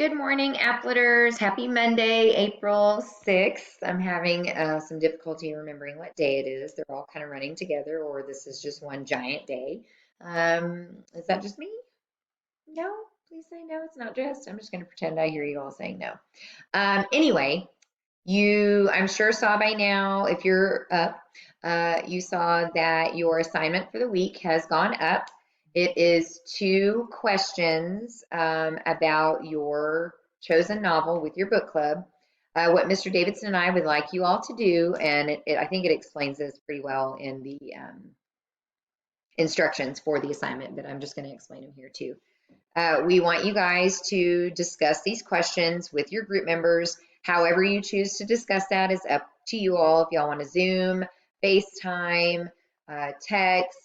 Good morning, Appleters. Happy Monday, April 6th. I'm having some difficulty remembering what day it is. They're all kind of running together, or this is just one giant day. Is that just me? No? Please say no, it's not just. I'm just going to pretend I hear you all saying no. Anyway, I'm sure saw by now, if you're up, you saw that your assignment for the week has gone up. It is two questions about your chosen novel with your book club. What Mr. Davidson and I would like you all to do, and I think it explains this pretty well in the instructions for the assignment, but I'm just going to explain them here too. We want you guys to discuss these questions with your group members. However you choose to discuss that is up to you all. If y'all want to Zoom, FaceTime, text,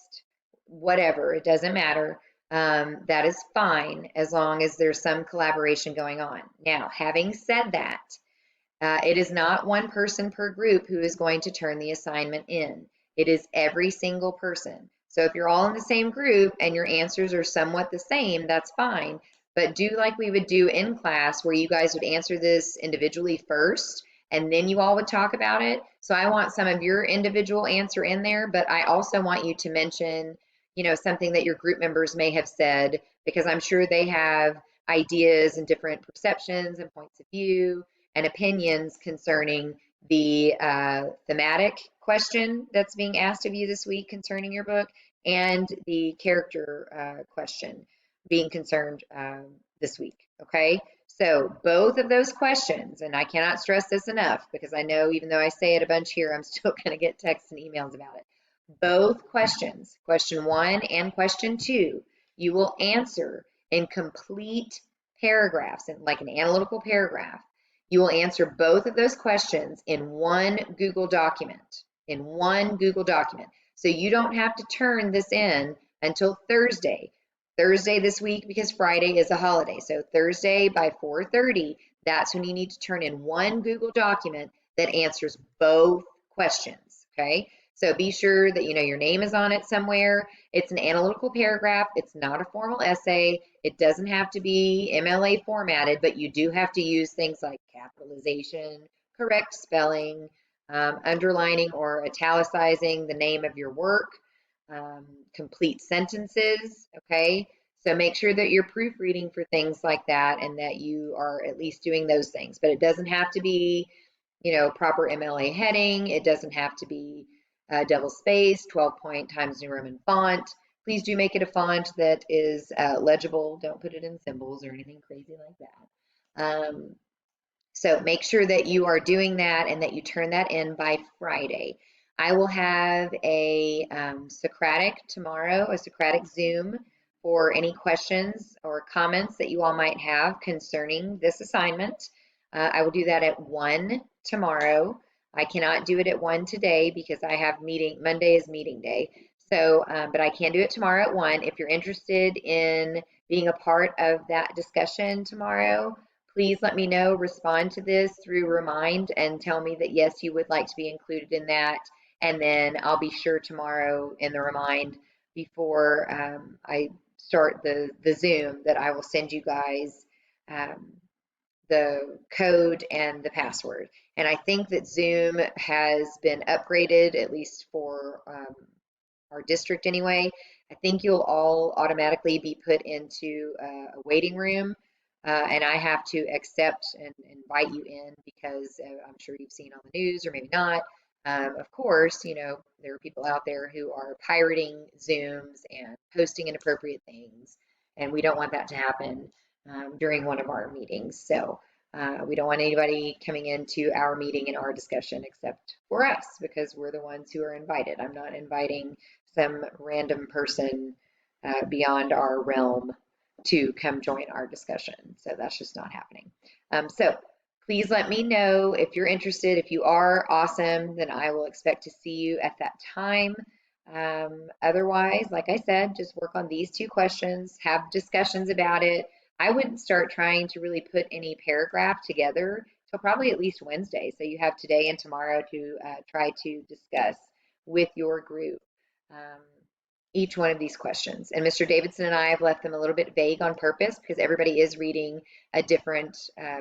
whatever, it doesn't matter. That is fine as long as there's some collaboration going on. Now, having said that, it is not one person per group who is going to turn the assignment in. It is every single person. So if you're all in the same group and your answers are somewhat the same, that's fine. But do like we would do in class where you guys would answer this individually first and then you all would talk about it. So I want some of your individual answer in there, but I also want you to mention, something that your group members may have said, because I'm sure they have ideas and different perceptions and points of view and opinions concerning the thematic question that's being asked of you this week concerning your book and the character question being concerned this week. Okay, so both of those questions, and I cannot stress this enough because I know even though I say it a bunch here, I'm still going to get texts and emails about it. Both questions, question 1 and question 2, you will answer in complete paragraphs, like an analytical paragraph. You will answer both of those questions in one Google document, So you don't have to turn this in until Thursday this week, because Friday is a holiday. So Thursday by 4:30, that's when you need to turn in one Google document that answers both questions, okay? So be sure that your name is on it somewhere. It's an analytical paragraph. It's not a formal essay. It doesn't have to be MLA formatted, but you do have to use things like capitalization, correct spelling, underlining or italicizing the name of your work, complete sentences, okay? So make sure that you're proofreading for things like that and that you are at least doing those things. But it doesn't have to be, proper MLA heading. It doesn't have to be double spaced, 12-point Times New Roman font. Please do make it a font that is legible. Don't put it in symbols or anything crazy like that. So make sure that you are doing that and that you turn that in by Friday. I will have a Socratic tomorrow, a Socratic Zoom for any questions or comments that you all might have concerning this assignment. I will do that at 1 tomorrow. I cannot do it at 1 today because I have Monday is meeting day. So, but I can do it tomorrow at 1. If you're interested in being a part of that discussion tomorrow, please let me know, respond to this through Remind and tell me that yes, you would like to be included in that. And then I'll be sure tomorrow in the Remind before I start the Zoom that I will send you guys the code and the password. And I think that Zoom has been upgraded, at least for our district anyway. I think you'll all automatically be put into a waiting room, and I have to accept and invite you in because I'm sure you've seen on the news, or maybe not. Of course, there are people out there who are pirating Zooms and posting inappropriate things, and we don't want that to happen during one of our meetings. So we don't want anybody coming into our meeting and our discussion except for us, because we're the ones who are invited. I'm not inviting some random person beyond our realm to come join our discussion. So that's just not happening. So please let me know if you're interested. If you are, awesome, then I will expect to see you at that time. Otherwise, like I said, just work on these two questions, have discussions about it. I wouldn't start trying to really put any paragraph together till probably at least Wednesday. So you have today and tomorrow to try to discuss with your group. Um, each one of these questions. And Mr. Davidson and I have left them a little bit vague on purpose because everybody is reading a different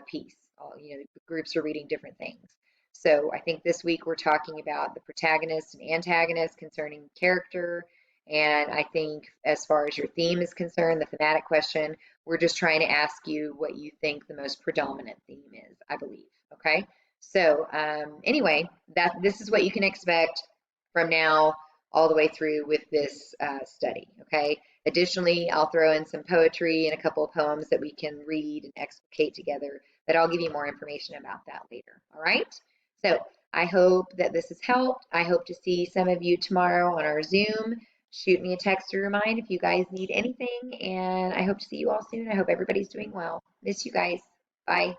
piece. The groups are reading different things. So I think this week we're talking about the protagonist and antagonist concerning character. And I think as far as your theme is concerned, the thematic question, we're just trying to ask you what you think the most predominant theme is, I believe. Okay. So anyway, this is what you can expect from now all the way through with this study, okay? Additionally, I'll throw in some poetry and a couple of poems that we can read and explicate together, but I'll give you more information about that later, all right? So I hope that this has helped. I hope to see some of you tomorrow on our Zoom. Shoot me a text to remind if you guys need anything, and I hope to see you all soon. I hope everybody's doing well. Miss you guys. Bye.